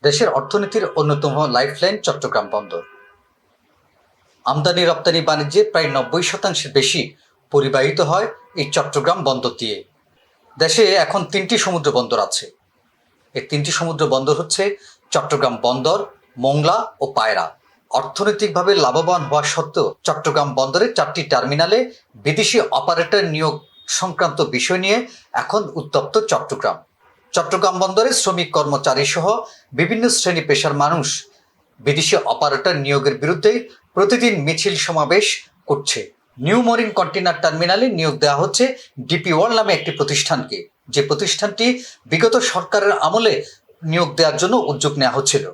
দেশের অর্থনীতির অন্যতম লাইফলাইন চট্টগ্রাম বন্দর। আমদানি রপ্তানি বাণিজ্যে প্রায় 90% বেশি পরিবাহিত হয় এই চট্টগ্রাম বন্দর দিয়ে। দেশে এখন 3টি সমুদ্র বন্দর আছে। এই 3টি সমুদ্র বন্দর হচ্ছে চট্টগ্রাম বন্দর, মোংলা ও পায়রা। অর্থনৈতিকভাবে লাভবান হওয়া সত্ত্বেও চট্টগ্রাম বন্দরে 4টি টার্মিনালে বিদেশি অপারেটর নিয়োগ সংক্রান্ত বিষয় নিয়ে এখন উত্তপ্ত চট্টগ্রাম। চট্টগ্রাম বন্দরে শ্রমিক কর্মচারী সহ বিভিন্ন শ্রেণী পেশার মানুষ বিদেশি অপারেটর নিয়োগের বিরুদ্ধে প্রতিদিন মিছিল সমাবেশ করছে। নিউ মরিন কন্টেইনার টার্মিনালে নিয়োগ দেওয়া হচ্ছে ডিপি ওয়ার্ল্ড নামে একটি প্রতিষ্ঠানকে, যে প্রতিষ্ঠানটি বিগত সরকারের আমলে নিয়োগ দেওয়ার জন্য উদ্যোগ নেওয়া হচ্ছিল।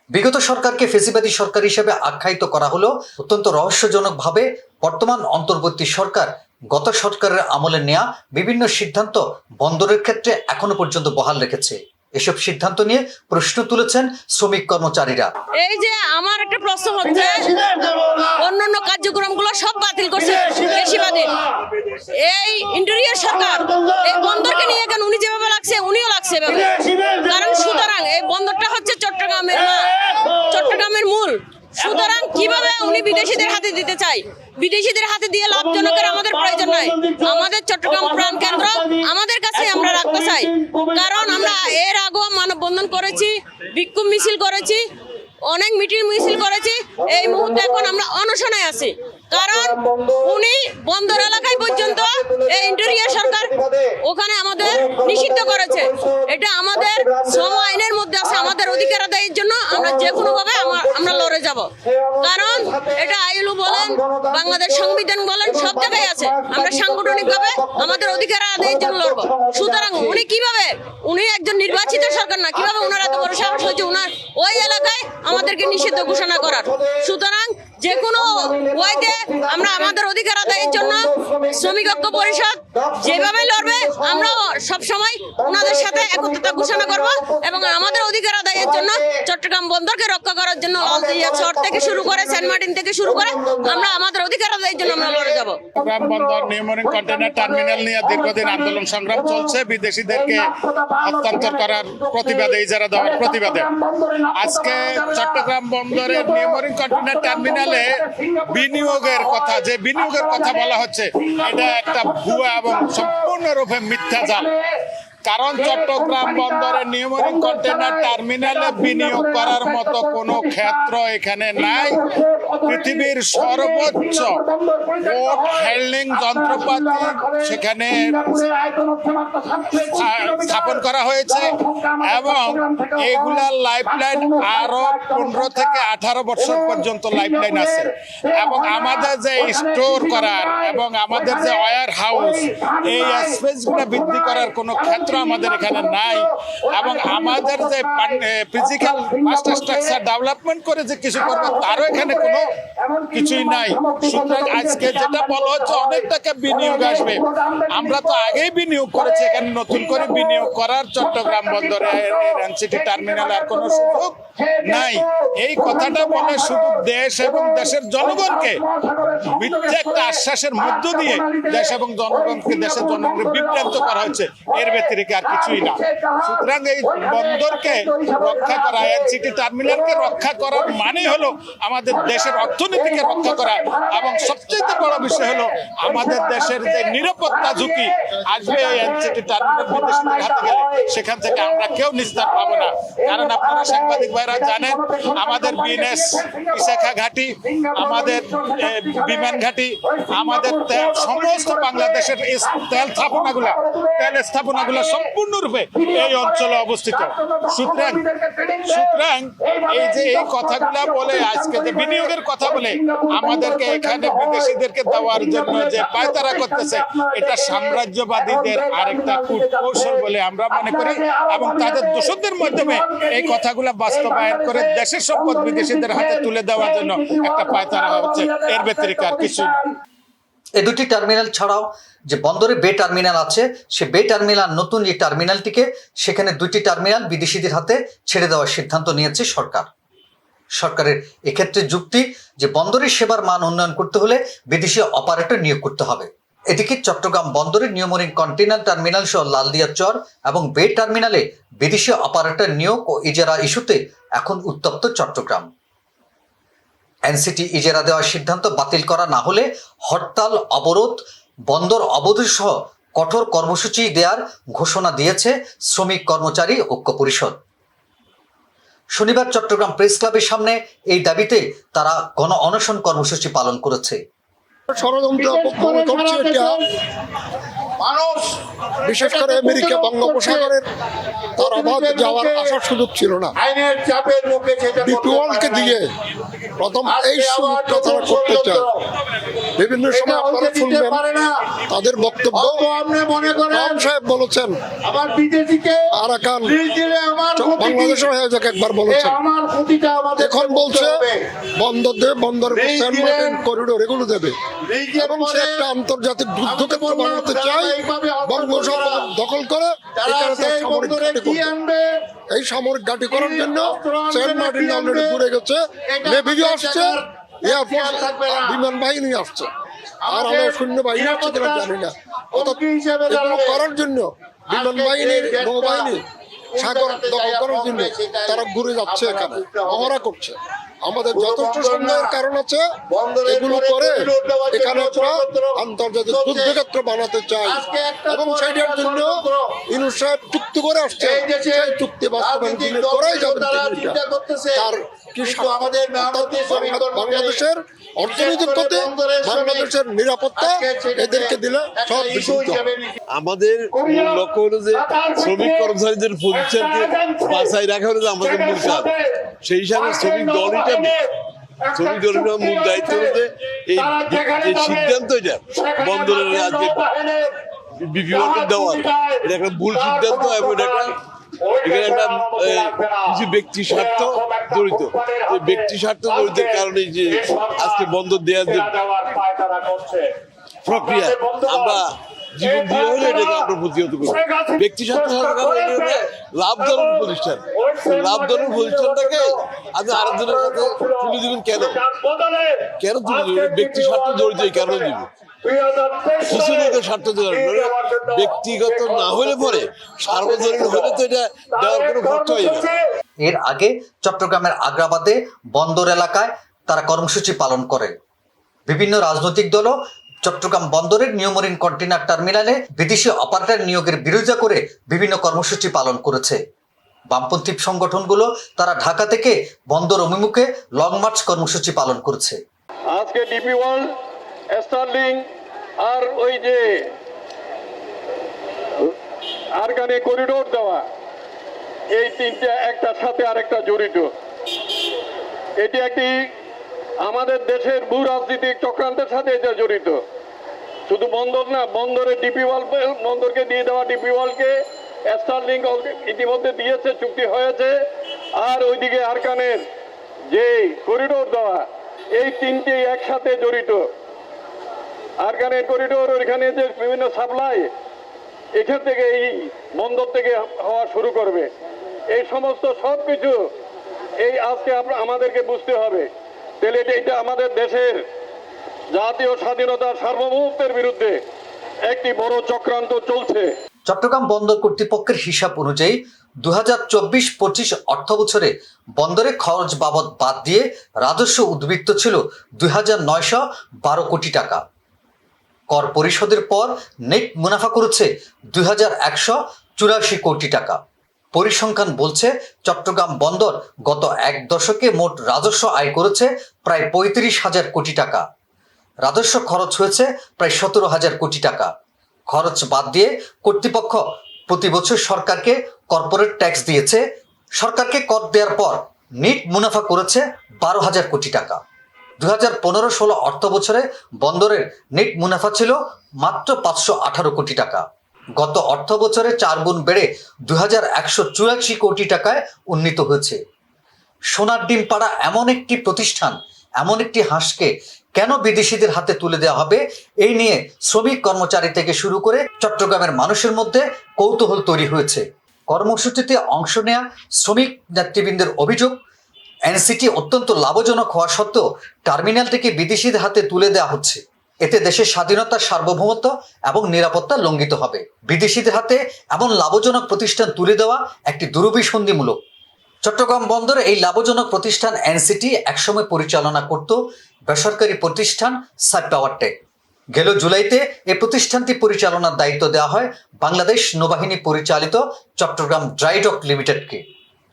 বিগত সরকারকে ফেসিবাদী সরকার হিসেবে আখ্যায়িত করা হলো অত্যন্ত রহস্যজনকভাবে বর্তমান অন্তর্বর্তী সরকার গত সরকারের আমলে নেওয়া বিভিন্ন সিদ্ধান্ত বন্দরের ক্ষেত্রে এখনো পর্যন্ত বহাল রেখেছে। এসব সিদ্ধান্ত নিয়ে প্রশ্ন তুলেছেন শ্রমিক কর্মচারীরা। এই যে আমার একটা প্রশ্ন হচ্ছে, অন্যান্য কার্যক্রমগুলো সব বাতিল করছে ফেসিবাদী এই ইন্টেরিয়র সরকার। এই বন্দরকে নিয়ে কেন উনি যেভাবে লাগছে উনিও লাগছে এভাবে। কারণ সুতরাং এই বন্দরটা হচ্ছে চট্টগ্রামের মূল। সুতরাং কিভাবে উনি বিদেশিদের হাতে দিতে চাই? বিদেশিদের হাতে দিয়ে লাভজনকের আমাদের প্রয়োজন নাই। আমাদের চট্টগ্রাম প্রাণ কেন্দ্র আমাদের কাছে আমরা রাখতে চাই। কারণ আমরা এর আগেও মানববন্ধন করেছি, বিক্ষোভ মিছিল করেছি, অনেক মিটিং মিছিল করেছি। এই মুহূর্তে এখন আমরা অনশনে আছি। কারণ উনি বন্দর এলাকায় পর্যন্ত এই ইন্টেরিয়র সরকার ওখানে আমাদের নিষিদ্ধ করেছে। এটা আমাদের শ্রম আইনের মধ্যে আছে। আমাদের অধিকার আদায়ের জন্য আমরা যে কোনোভাবে আমরা লড়ে যাব। কারণ এটা আইএলও বলেন, বাংলাদেশ সংবিধান বলেন, সব জায়গায় আছে। আমরা সাংগঠনিকভাবে আমাদের অধিকার আদায়ের জন্য লড়বো। সুতরাং উনি একজন নির্বাচিত সরকার না, কিভাবে ওনার এত বড় সাহস হয়েছে ওনার ওই এলাকায় আমাদেরকে নিষিদ্ধ ঘোষণা করার? সুতরাং যে কোনো ওয়াইতে আমরা আমাদের অধিকার আদায়ের জন্য শ্রমিক ঐক্য পরিষদ যেভাবে লড়বে আমরা সবসময় ওনাদের সাথে একত্রতা ঘোষণা করব এবং আমাদের অধিকার আদায়ের জন্য চট্টগ্রাম বন্দরকে রক্ষা করার জন্য লালদিয়া শহর থেকে শুরু করে সেন্ট মার্টিন থেকে শুরু করে আমরা আমাদের অধিকার আদায়ের জন্য আমরা লড়ে যাব। চট্টগ্রাম বন্দর নিউ মরিন কন্টেইনার টার্মিনাল নিয়ে দীর্ঘদিন আন্দোলন সংগ্রাম চলছে। বিদেশিদেরকে হস্তান্তর করার প্রতিবাদে, ইজারা দেওয়ার প্রতিবাদে আজকে চট্টগ্রাম বন্দরের নিউ মরিন কন্টেইনার টার্মিনালে বিনিয়োগের কথা বলা হচ্ছে, এটা একটা ভুয়া এবং সম্পূর্ণরূপে মিথ্যা জাল। কারণ চট্টগ্রাম বন্দরের নিউ মরিন কন্টেইনার টার্মিনালে বিনিয়োগ করার মতো কোনো ক্ষেত্র এখানে নাই। পৃথিবীর সর্বোচ্চ বোট হ্যান্ডলিং যন্ত্রপাতি সেখানে স্থাপন করা হয়েছে এবং এগুলার লাইফলাইন আরো 15 থেকে 18 বছর পর্যন্ত লাইফলাইন আছে। এবং আমাদের যে স্টোর করার এবং আমাদের যে ওয়্যার হাউস, এই স্পেসগুলো বৃদ্ধি করার কোনো ক্ষেত্র আমাদের এখানে নাই। এবং আমাদের যে ফিজিক্যাল মাস্টার স্ট্রাকচার ডেভেলপমেন্ট করে যে কিছু করবে তারও এখানে কোনো কিছুই নাই। সুতরাং আজকে যেটা বলা হচ্ছে অনেক টাকা বিনিয়োগ আসবে, আমরা তো আগেই বিনিয়োগ করেছি, এখানে নতুন করে বিনিয়োগ করার চট্টগ্রাম বন্দরে এনসিটি টার্মিনালে আর কোনো সুযোগ নাই। এই কথাটা বলে শুধু দেশ এবং দেশের জনগণকে মিথ্যা একটা আশ্বাসের মধ্য দিয়ে দেশের জনগণকে বিভ্রান্ত করা হচ্ছে, এর ব্যতিরেকে আর কিছুই না। সুতরাং এই বন্দরকে রক্ষা করা, এনসিটি টার্মিনালকে রক্ষা করার মানে হলো আমাদের দেশের অর্থনীতিকে রক্ষা করা এবং সবচেয়ে বড় বিষয় হলো আমাদের দেশের যে নিরাপত্তা ঝুঁকি আসবে এই এনসিটি টার্মিনাল বিদেশিদের হাতে গেলে, সেখান থেকে আমরা কেউ নিস্তার পাবো না। কারণ আপনারা সাংবাদিক ভাইরা জানেন, আমাদের বিএনএস ইসাখা ঘাটি, আমাদের বিমান ঘাটি, আমাদের সমস্ত বাংলাদেশের তেল স্থাপনাগুলো সম্পূর্ণরূপে এই অঞ্চলে অবস্থিত। সুতরাং এই কথাগুলা বলে আজকে যে বিনিয়োগের কথা বলে আমাদেরকে এখানে বিদেশিদেরকে দেওয়ার জন্য যে পায়তারা করতেছে, এটা সাম্রাজ্যবাদীদের আরেকটা কৌশল বলে আমরা মনে করি এবং তাদের দোষদের মাধ্যমে এই কথাগুলা বাস্তবায়ন করে দেশের সম্পদ বিদেশিদের হাতে তুলে দেওয়ার জন্য একটা পায়তারা হচ্ছে, এর ব্যতিরিক্ত আর কিছু না। এই দুটি টার্মিনাল ছাড়াও যে বন্দরে বে টার্মিনাল আছে, সে বে টার্মিনাল নতুন এই টার্মিনালটিকে সেখানে 2টি টার্মিনাল বিদেশিদের হাতে ছেড়ে দেওয়ার সিদ্ধান্ত নিয়েছে সরকার। সরকারের এক্ষেত্রে যুক্তি যে বন্দরের সেবার মান উন্নয়ন করতে হলে বিদেশি অপারেটর নিয়োগ করতে হবে। এদিকে চট্টগ্রাম বন্দরের নিয়মরিং কন্টেইনার টার্মিনাল সহ লালদিয়া চর এবং বে টার্মিনালে বিদেশি অপারেটর নিয়োগ ও ইজারা ইস্যুতে এখন উত্তপ্ত চট্টগ্রাম। এনসিটি ইজারা দেওয়ার সিদ্ধান্ত বাতিল করা না হলে হরতাল, অবরোধ, বন্দর অবরোধ সহ কঠোর কর্মসূচি দেওয়ার ঘোষণা দিয়েছে শ্রমিক কর্মচারী ঐক্য পরিষদ। শনিবার চট্টগ্রাম প্রেস ক্লাবের সামনে এই দাবিতে তারা গণ অনশন কর্মসূচি পালন করেছে। ষড়যন্ত্র করছে এটা মানুষ, বিশেষ করে আমেরিকা বঙ্গোপসাগরের তারাবাদ যাওয়ার আসার সুযোগ ছিল না। ডিপিওয়ালকে দিয়ে প্রথম এই সুযোগটা তারা করতে চায়। বিভিন্ন সময় আপনারা শুনবেন তাদের বক্তব্য। রাম সাহেব বলেছেন আরাকান বাংলাদেশের হয়ে যাক, একবার বলেছেন। এখন বলছে বন্দর দেবে, বন্দর করিডোর এগুলো দেবে এবং সে একটা আন্তর্জাতিক যুদ্ধক্ষেত্র বানাতে চায়। বঙ্গোপসাগর দখল করে এখানে তার সামরিক ঘাঁটি করবে। এই সামরিক ঘাঁটি করার জন্য সেন্ট মার্টিন অলরেডি ঘুরে গেছে, নেভিও আসছে, এয়ারফোর্স বিমান বাহিনী আসছে, আর আমরা সৈন্য বাহিনী আসছে কিনা জানি না। এগুলো করার জন্য বিমান বাহিনীর, নৌবাহিনী সাগর দখল করার জন্য তারা ঘুরে যাচ্ছে, এখানে মহড়া করছে। আমাদের যথেষ্ট সন্দেহের কারণ আছে, এগুলো করে এখানে একটা আন্তর্জাতিক যুদ্ধক্ষেত্র বানাতে চাই এবং সেইটার জন্য ইউনূস সাহেব চুক্তি করে আসছে। সেই চুক্তি বাস্তবায়ন করাই যাবে। তার বাংলাদেশের অর্থনৈতিক ক্ষতি, বাংলাদেশের নিরাপত্তা এদেরকে দিলে সব আমাদের মূল লক্ষ্য হলো যে শ্রমিক কর্মচারীদের প্রতিষ্ঠানকে বাঁচাই রাখা হলো যে আমাদের মূল কাজ। সেই হিসাবে শ্রমিক দলটা মূল দায়িত্ব হচ্ছে এই সিদ্ধান্ত, এটা বন্দরের আজকে বিপিওকে দেওয়ার, এটা একটা ভুল সিদ্ধান্ত এবং এখানে একটা কিছু ব্যক্তি স্বার্থ জড়িত। এই ব্যক্তি স্বার্থ জড়িতের কারণে যে আজকে বন্দর দেওয়ার যে প্রক্রিয়া, আমরা জীবন দিয়ে হলে এটাকে আমরা প্রতিহত করবো। ব্যক্তি স্বার্থ লাভজনক প্রতিষ্ঠান, লাভজনক প্রতিষ্ঠানটাকে আপনি আরেকজনের সাথে তুলে দিবেন কেন? কেন তুলে দিবেন? ব্যক্তি স্বার্থ জড়িত এই কারণে দিবেন। কিছু লোকের স্বার্থ ব্যক্তিগত না হলে পরে সার্বজনীন হলে তো এটা দেওয়ার কোনো ভোট হয় না। এর আগে চট্টগ্রামের আগ্রাবাদে বন্দর এলাকায় তারা কর্মসূচি পালন করে। বিভিন্ন রাজনৈতিক দলও চট্টগ্রাম বন্দরের নিয়মরিং কন্টেইনার টার্মিনালে বিদেশি অপারেটর নিয়োগের বিরোধিতা করে বিভিন্ন কর্মসূচি পালন করেছে। বামপন্থী সংগঠনগুলো তারা ঢাকা থেকে বন্দর অভিমুখে লং মার্চ কর্মসূচি পালন করেছে। আজকে ডিপি ওয়ার্ল্ড, স্টার্লিং আর ওই যে আরকানে করিডোর দেওয়া, এই তিনটা একটার সাথে আরেকটা জড়িত। এটি একটি আমাদের দেশের ভূ রাজনৈতিক চক্রান্তের সাথে এটা জড়িত। শুধু বন্দর না, বন্দরের ডিপি ওয়াল, বন্দরকে দিয়ে দেওয়া ডিপি ওয়ালকে স্টার্লিং ইতিমধ্যে দিয়েছে, চুক্তি হয়েছে। আর ওইদিকে আরকানের যে করিডোর দেওয়া, এই তিনটি একসাথে জড়িত। আরকানের করিডোর, ওইখানে যে বিভিন্ন সাপ্লাই এখান থেকে এই বন্দর থেকে হওয়া শুরু করবে। এই সমস্ত সবকিছু এই আজকে আমাদেরকে বুঝতে হবে। তাহলে এটা আমাদের দেশের জাতীয় স্বাধীনতার সার্বভৌমত্বের বিরুদ্ধে একটি বড় চক্রান্ত চলছে। চট্টগ্রাম বন্দর কর্তৃপক্ষের হিসাব অনুযায়ী 2024-25 অর্থ বছরে বন্দরে খরচ বাবদ বাদ দিয়ে রাজস্ব উদ্বৃত্ত ছিল 2912 কোটি টাকা। কর পরিশোধের পর নেট মুনাফা করেছে 2184 কোটি টাকা। পরিসংখ্যান বলছে চট্টগ্রাম বন্দর গত এক দশকে মোট রাজস্ব আয় করেছে প্রায় 35,000 কোটি টাকা। রাজস্ব খরচ হয়েছে প্রায় 17,000 কোটি টাকা। খরচ বাদ দিয়ে কর্তৃপক্ষ প্রতি বছর সরকারকে কর্পোরেট ট্যাক্স দিয়েছে। সরকারকে কর দেওয়ার পর নেট মুনাফা করেছে 12,000 কোটি টাকা। 2015-16 অর্থ বছরে বন্দরের নেট মুনাফা ছিল মাত্র 518 কোটি টাকা। গত অর্থ বছরে 4 গুণ বেড়ে 2184 কোটি টাকায় উন্নীত হয়েছে। সোনার ডিম পাড়া এমন একটি প্রতিষ্ঠান, এমন একটি হাঁসকে কেন বিদেশিদের হাতে তুলে দেওয়া হবে, এই নিয়ে শ্রমিক কর্মচারী থেকে শুরু করে চট্টগ্রামের মানুষের মধ্যে কৌতূহল তৈরি হয়েছে। কর্মসূচিতে অংশ নেয়া শ্রমিক নেতৃবৃন্দের অভিযোগ, এনসিটি অত্যন্ত লাভজনক হওয়া সত্ত্বেও টার্মিনাল থেকে বিদেশিদের হাতে তুলে দেওয়া হচ্ছে। এতে দেশের স্বাধীনতা, সার্বভৌমত্ব এবং নিরাপত্তা লঙ্ঘিত হবে। বিদেশিদের হাতে এমন লাভজনক প্রতিষ্ঠান তুলে দেওয়া একটি দুরভিসন্ধিমূলক। চট্টগ্রাম বন্দরে এই লাভজনক প্রতিষ্ঠান এনসিটি একসময় পরিচালনা করত বেসরকারি প্রতিষ্ঠান সাইপ পাওয়ার টেক। গেল জুলাইতে এই প্রতিষ্ঠানটি পরিচালনার দায়িত্ব দেওয়া হয় বাংলাদেশ নৌবাহিনী পরিচালিত চট্টগ্রাম ড্রাই ডক লিমিটেডকে।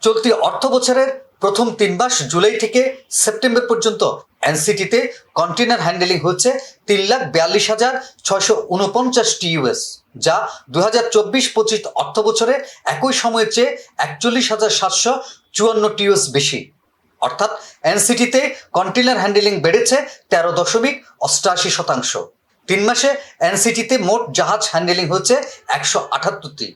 চলতি অর্থ বছরের প্রথম 3 মাস জুলাই থেকে সেপ্টেম্বর পর্যন্ত এনসিটিতে কন্টেনার হ্যান্ডেলিং হচ্ছে 3,42,649 TUS, যা 2024-25 অর্থ বছরে একই সময়ের চেয়ে 41,754 TUS বেশি। অর্থাৎ এনসিটিতে কন্টেনার হ্যান্ডেলিং বেড়েছে 13.88%। 3 মাসে এনসিটিতে মোট জাহাজ হ্যান্ডেলিং হচ্ছে 178টি,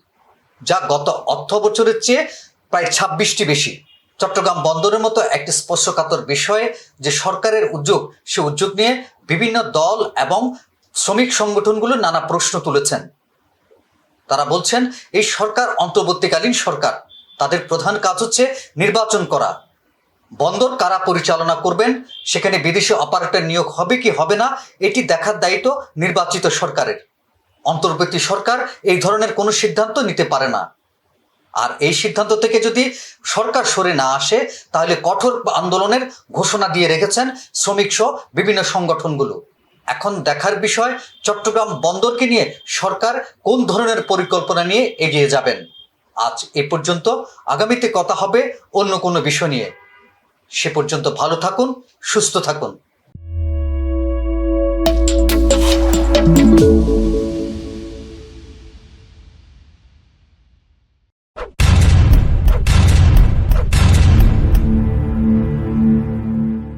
যা গত অর্থ বছরের চেয়ে প্রায় 26টি বেশি। চট্টগ্রাম বন্দরের মতো একটি স্পর্শকাতর বিষয়ে যে সরকারের উদ্যোগ, সে উদ্যোগ নিয়ে বিভিন্ন দল এবং শ্রমিক সংগঠনগুলো নানা প্রশ্ন তুলেছেন। তারা বলছেন এই সরকার অন্তর্বর্তীকালীন সরকার, তাদের প্রধান কাজ হচ্ছে নির্বাচন করা। বন্দর কারা পরিচালনা করবেন, সেখানে বিদেশি অপারেটর নিয়োগ হবে কি হবে না, এটি দেখার দায়িত্ব নির্বাচিত সরকারের। অন্তর্বর্তী সরকার এই ধরনের কোনো সিদ্ধান্ত নিতে পারে না। আর এই সিদ্ধান্ত থেকে যদি সরকার সরে না আসে, তাহলে কঠোর আন্দোলনের ঘোষণা দিয়ে রেখেছেন শ্রমিক সহ বিভিন্ন সংগঠনগুলো। এখন দেখার বিষয় চট্টগ্রাম বন্দরকে নিয়ে সরকার কোন ধরনের পরিকল্পনা নিয়ে এগিয়ে যাবেন। আজ এ পর্যন্ত, আগামীতে কথা হবে অন্য কোনো বিষয় নিয়ে। সে পর্যন্ত ভালো থাকুন, সুস্থ থাকুন।